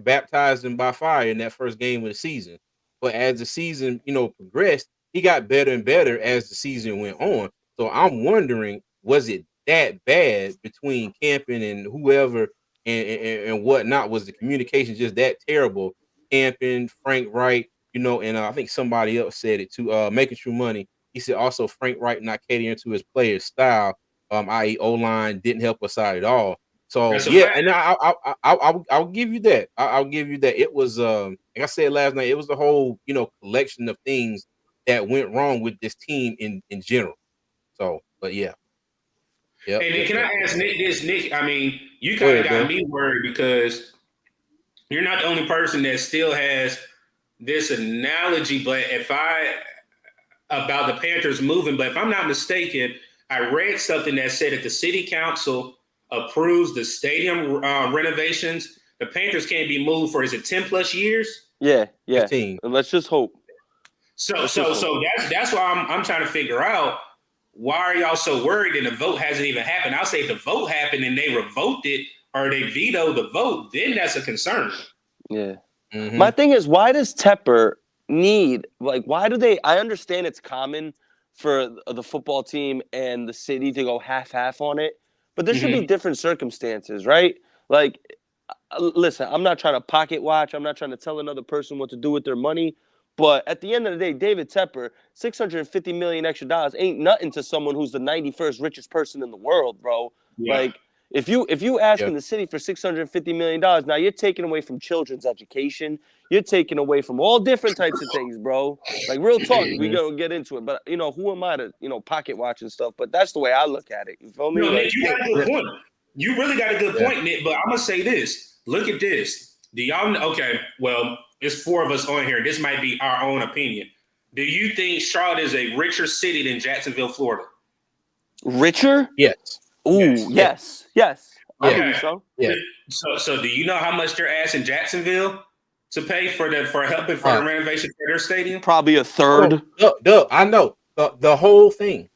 baptized him by fire in that first game of the season. But as the season, progressed, he got better and better as the season went on. So I'm wondering, was it that bad between Campen and whoever and whatnot? Was the communication just that terrible? Campen, Frank Wright, and I think somebody else said it too. Making True Money. He said also Frank Wright not catering to his players' style, i.e. O-line didn't help us out at all. So That's a yeah, fact. and I'll give you that. I'll give you that. It was like I said last night, it was the whole collection of things that went wrong with this team in general. So, but yeah, yep, And then yep, can yep, I yep. ask Nick this? Nick, I mean, you Go kind of ahead, got bro. me worried because you're not the only person that still has this analogy. But if I about the Panthers moving, but if I'm not mistaken, I read something that said if the city council approves the stadium renovations, the Panthers can't be moved for, is it 10 plus years? Yeah. Yeah. 15. And let's just hope. So Let's just so hope. so that's why I'm trying to figure out, why are y'all so worried and the vote hasn't even happened? I'll say if the vote happened and they revoked it or they vetoed the vote, then that's a concern. Yeah. My Mm-hmm. thing is, why does Tepper need, like, why do they? I understand it's common for the football team and the city to go half-half on it, but there should be Mm-hmm. different circumstances, right? Like, listen, I'm not trying to pocket watch. I'm not trying to tell another person what to do with their money. But at the end of the day, David Tepper, $650 million extra ain't nothing to someone who's the 91st richest person in the world, bro. Yeah. Like, if you Yeah. asking the city for $650 million, now you're taking away from children's education. You're taking away from all different types of things, bro. Like, real talk, we Mm-hmm. gonna get into it. But who am I to pocket watch and stuff? But that's the way I look at it. You feel me? No, Nick, Like, you got a Yeah. good point. You really got a good Yeah. point, Nick. But I'm gonna say this. Look at this. Do y'all know? Okay, well, it's four of us on here. This might be our own opinion. Do you think Charlotte is a richer city than Jacksonville, Florida? richer? Yes. Ooh, Yes. yes. I Yeah. believe so. Yeah. So do you know how much they're asking Jacksonville to pay for helping for the renovation for their stadium? Probably a Hold third. on. Duh, I know the whole thing.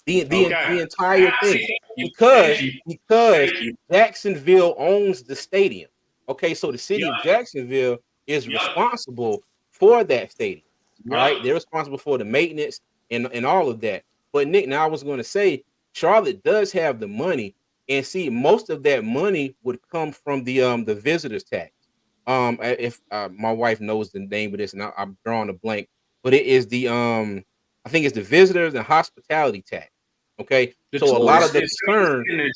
Okay. The entire thing Thank you. because Thank you. because Thank you. Jacksonville owns the stadium. Okay, so the city Yup. of Jacksonville is Yup. responsible for that stadium. All Yup. right, they're responsible for the maintenance and all of that. But Nick, now I was going to say Charlotte does have the money And see, most of that money would come from the visitors tax. If my wife knows the name of this, and I'm drawing a blank, but it is I think it's the visitors and hospitality tax. Okay, The so a lot of tourists the is concern. in the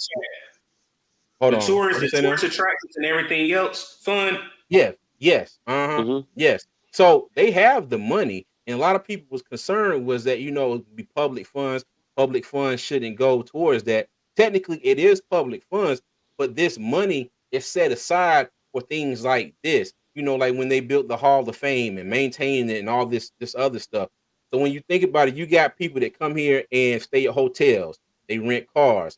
Hold the on, tourists, what you the say now? tourist attractions, and everything else fund. Yes, yes, uh-huh, Mhm. yes. So they have the money, and a lot of people was concerned was that it would be public funds. Public funds shouldn't go towards that. Technically, it is public funds, but this money is set aside for things like this. Like when they built the Hall of Fame and maintaining it and all this other stuff. So when you think about it, you got people that come here and stay at hotels. They rent cars,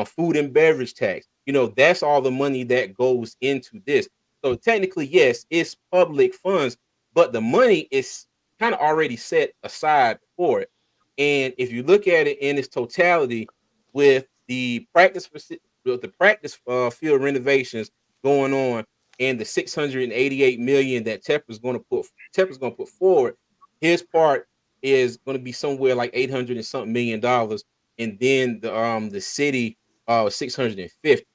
food and beverage tax. That's all the money that goes into this. So technically, yes, it's public funds, but the money is kind of already set aside for it. And if you look at it in its totality, with the practice field renovations going on, and the 688 million that Tepper's going to put forward, his part is going to be somewhere like 800 and something $1 million, and then the city 650.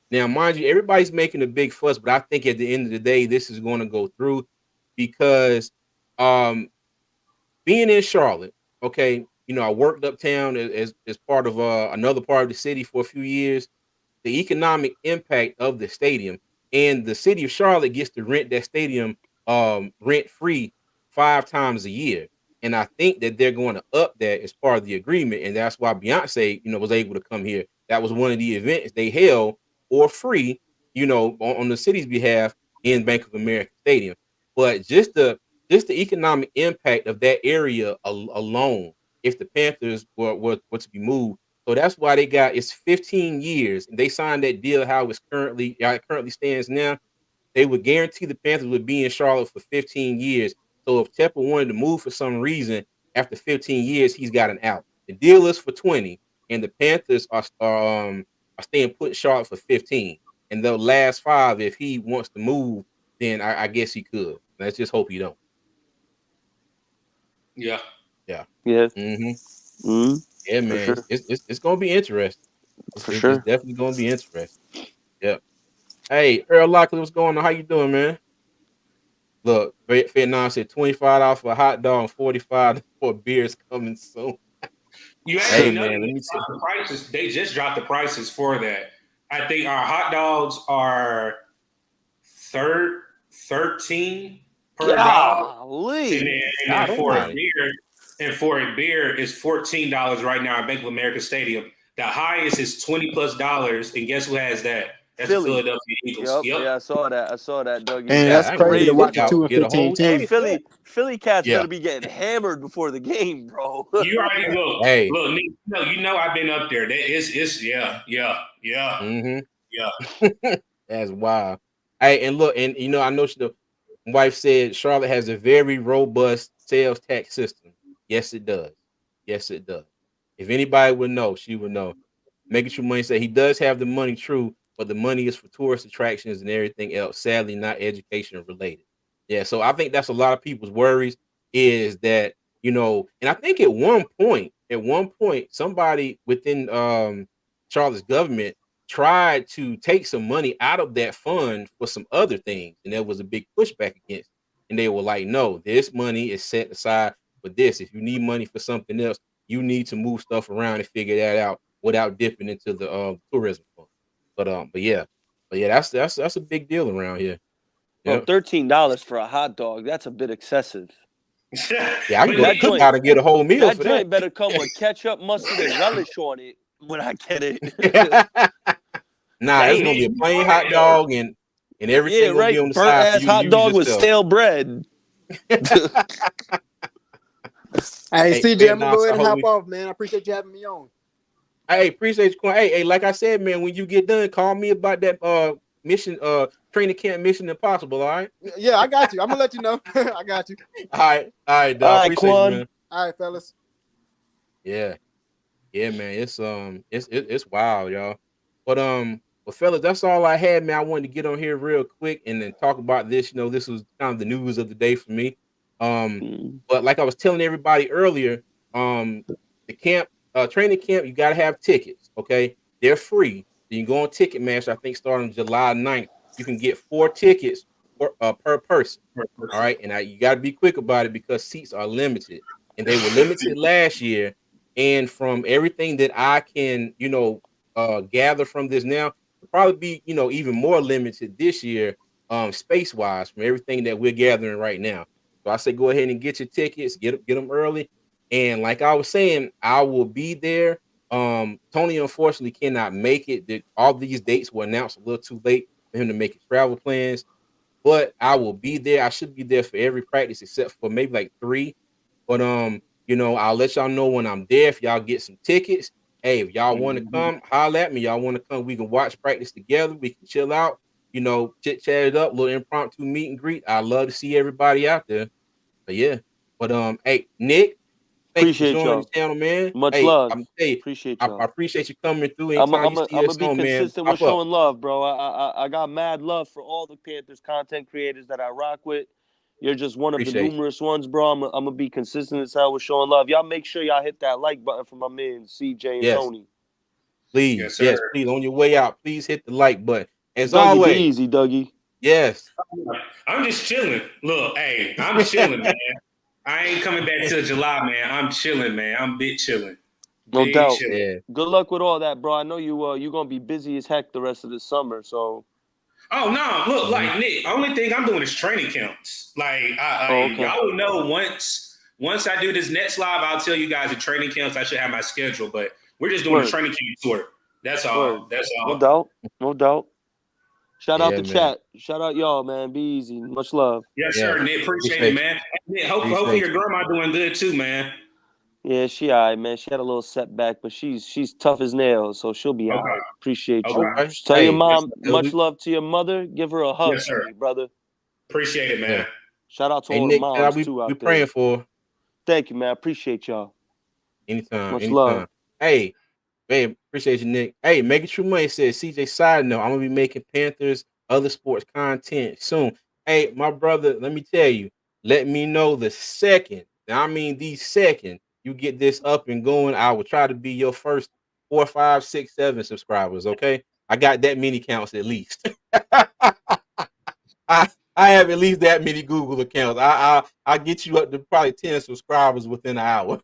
Now, mind you, everybody's making a big fuss, but I think at the end of the day, this is going to go through because um being in Charlotte, okay, I worked uptown as part of another part of the city for a few years. The economic impact of the stadium, and the city of Charlotte gets to rent that stadium rent free 5 times a year. And I think that they're going to up that as part of the agreement. And that's why Beyonce, was able to come here. That was one of the events they held for free, on the city's behalf in Bank of America Stadium. But just the economic impact of that area alone, if the Panthers were to be moved. So that's why it's 15 years, and they signed that deal how it currently stands now. They would guarantee the Panthers would be in Charlotte for 15 years. So if Tepper wanted to move for some reason after 15 years, he's got an out. The deal is for 20, and the Panthers are staying put in Charlotte for 15. And the last 5, if he wants to move, then I guess he could. Let's just hope he don't. Yeah. Yeah. Yeah. hmm Mhm. Yeah, For man. sure. It's gonna be interesting. It's, For it's, it's sure. definitely gonna be interesting. Yeah. Hey, Earl Lockley, what's going on? How you doing, man? Look, Vietnam said $25 for a hot dog and 45 for beers coming soon. You Hey, actually know man, they let me just see. dropped the prices. They just dropped the prices for that. I think our hot dogs are third 13 per dog, and Golly. then, and God then for a almighty. beer, is $14 right now at Bank of America Stadium. The highest is $20+, and guess who has that? That's the Philly. Philadelphia Eagles. Yep. Yep. Yeah, I saw that. I saw that, Dougie. And God, that's That's I might crazy to just watch crazy, a out 2 bro. and get a 15 whole Hey, team. case of that. Philly cats Yeah. better be getting hammered before the game, bro. You already Hey. look, Nick, I've been up there. It's yeah. hmm Yeah. That's wild. Hey, and look, and I know the wife said Charlotte has a very robust sales tax system. Yes, it does. Yes, it does. If anybody would know, she would know. Making sure money say he does have the money, true, but the money is for tourist attractions and everything else. Sadly, not education related. Yeah, so I think that's a lot of people's worries is that and I think at one point, somebody within Charlotte's government tried to take some money out of that fund for some other things, and there was a big pushback against. And they were like, "No, this money is set aside for this. If you need money for something else, you need to move stuff around and figure that out without dipping into the tourism fund." But yeah, that's a big deal around here. Bro, Yeah, $13 for a hot dog. That's a bit excessive. yeah, I can go to That the joint, cookout and get a whole meal that for that. joint better come with ketchup, mustard, and relish on it when I get it. Nah, it's Hey, gonna Nick, be a you plain right hot though. dog and Yeah, everything gonna be right. on the Burnt side for ass you to hot use dog with yourself. stale bread. Hey, Hey, CJ, I'm gonna Vietnam, go so ahead I and hope hop we. off, man. I appreciate you having me on. Hey, appreciate you, Quan. Hey, like I said, man, when you get done, call me about that mission training camp Mission Impossible. All right, Yeah, I got you. I'm gonna let you know. I got you. all right, All dog. right, Appreciate you, Quan. man. All right, fellas. Yeah. Yeah, man, it's wild, y'all. But fellas, that's all I had, man. I wanted to get on here real quick and then talk about this. This was kind of the news of the day for me. Um, Mm. but like I was telling everybody earlier, um, the training camp, you gotta have tickets. Okay, they're free. So you can go on Ticketmaster. I think starting July 9th, you can get 4 tickets per person. All right, and you got to be quick about it because seats are limited, and they were limited last year. And from everything that I can, gather from this now, it'll probably be, even more limited this year, space wise, from everything that we're gathering right now. So I say, go ahead and get your tickets, get them early. And like I was saying, I will be there. Tony unfortunately cannot make it. All these dates were announced a little too late for him to make his travel plans, but I will be there. I should be there for every practice except for maybe like 3. But I'll let y'all know when I'm there if y'all get some tickets. Hey, if y'all want to come, holler at me. Y'all want to come, we can watch practice together. We can chill out, chit chat it up, little impromptu meet and greet. I love to see everybody out there. But yeah. But hey, Nick, thank you for Appreciate joining the y'all. channel, man. Much Hey, love. I'm tell you, Appreciate I y'all. appreciate you coming through. I'm Anytime you see gonna us be on, man, consistent with pop up. showing love, bro. I got mad love for all the Panthers content creators that I rock with. You're just one of the Appreciate you. numerous ones, bro. I'm gonna be consistent as hell with showing love. Y'all make sure y'all hit that like button for my man CJ and Yes. Tony. Please, Yes, yes, sir. please. On your way out, please hit the like button. As Dougie, be always, easy, Dougie. yes. I'm just chilling. Look, hey, I'm chilling, man. I ain't coming back till July, man. I'm chilling, man. I'm big chilling. No Big doubt. chilling. Yeah. Good luck with all that, bro. I know you gonna be busy as heck the rest of the summer. So Oh no, look, Mhm. like Nick, only thing I'm doing is training camps. Like okay. y'all will know once I do this next live, I'll tell you guys the training camps. I should have my schedule, but we're just doing a Word. training camp tour. That's Word. all. That's No all. doubt. No doubt. Shout out Yeah, the man. chat. Shout out y'all, man. Be easy. Much love. Yes, sir, Yes. Nick. Appreciate it, Appreciate you. man. Nick, hopefully Appreciate your grandma doing good too, man. Yeah, she all right, man. She had a little setback, but she's tough as nails, so she'll be all Okay. right. Appreciate you. you. Okay. Okay. Just tell your Hey, Yes, mom sir. much love to your mother. Give her a hug Yes, for sir. me, brother. Appreciate it, yeah. man. Shout out to Hey, all the Nick, moms we too we out there. praying for Thank you, man. Appreciate y'all. anytime, Much love. anytime. Hey, babe, appreciate you, Nick. Hey, Making True Money says, CJ, side note, I'm gonna be making Panthers other sports content soon. Hey, my brother, let me tell you, let me know the second. Now, I mean the second you get this up and going, I will try to be your first 4, 5, 6, 7 subscribers. Okay, I got that many counts at least. I I have at least that many Google accounts. I get you up to probably 10 subscribers within an hour.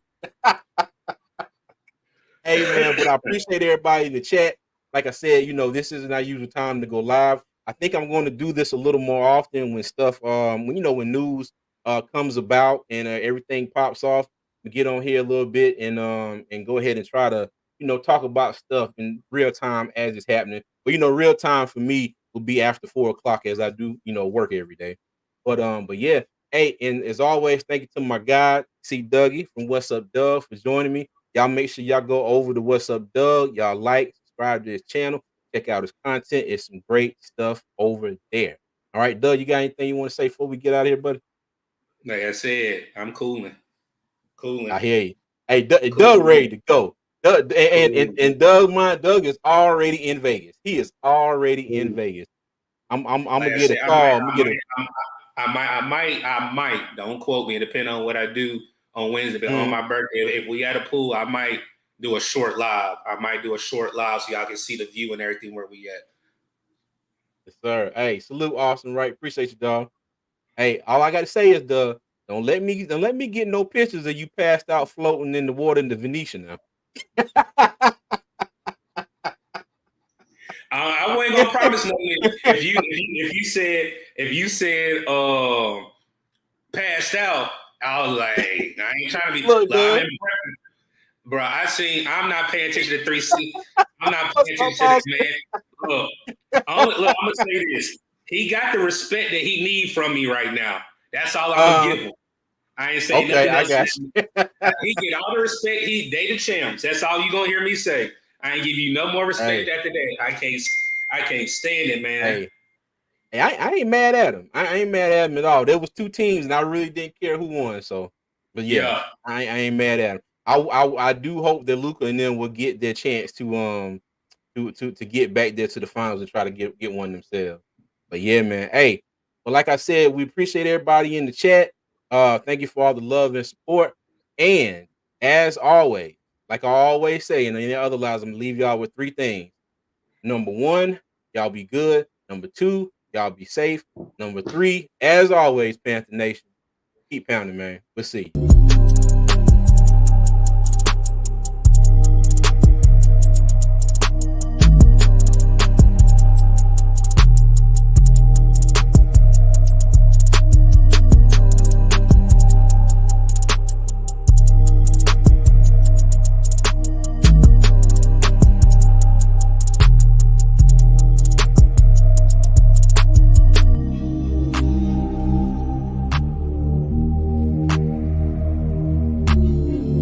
Hey man, but I appreciate everybody in the chat. Like I said, this isn't our usual time to go live. I think I'm going to do this a little more often when stuff, when news comes about and everything pops off. We get on here a little bit and go ahead and try to talk about stuff in real time as it's happening. But real time for me will be after 4 o'clock as I do work every day. But yeah, hey, and as always, thank you to my guy C Dougie from What's Up Doug for joining me. Y'all make sure y'all go over to What's Up Doug. Y'all like, subscribe to his channel, check out his content. It's some great stuff over there. All right, Doug, you got anything you want to say before we get out of here, buddy? Like I said, I'm cooling. I Cooling. hear you. Hey, Doug ready Cooling. to go. Doug, and Cooling. Doug is already in Vegas. He is already in Cooling. Vegas. I'm Like gonna I get a said, call. I'm gonna get a I might. Don't quote me. Depending on what I do on Wednesday, but on mm, my birthday, if we at a pool, I might do a short live. I might do a short live so y'all can see the view and everything where we at. yes, sir. Hey, salute, awesome, right? Appreciate you, dog. Hey, all I gotta say is don't let me get no pictures of you passed out floating in the water in the Venetian now. I wasn't gonna promise nothing. If you said passed out, I was like, I ain't trying to be. Look, Like, I've Doug. been bro. I'm not paying attention to 3C. I'm not What's paying up, attention to this boss? man. Look, look. I'm gonna say this. He got the respect that he need from me right now. That's all I'm gonna Uh, give him. I ain't saying okay, nothing I else. got you. He get all the respect. They the champs. That's all you gonna hear me say. I ain't give you no more respect Hey, after that. I can't stand it, man. hey, hey, I ain't mad at him. I ain't mad at him at all. There was 2 teams, and I really didn't care who won. So, but yeah, Yeah. I ain't mad at him. I do hope that Luca and them will get their chance to get back there to the finals and try to get one themselves. But yeah, man. Hey, but like I said, we appreciate everybody in the chat. Thank you for all the love and support. And as always, like I always say, and any other lives, I'm gonna leave y'all with 3 things. Number 1, y'all be good. Number 2, y'all be safe. Number 3, as always, Panther Nation, keep pounding, man. We'll see you.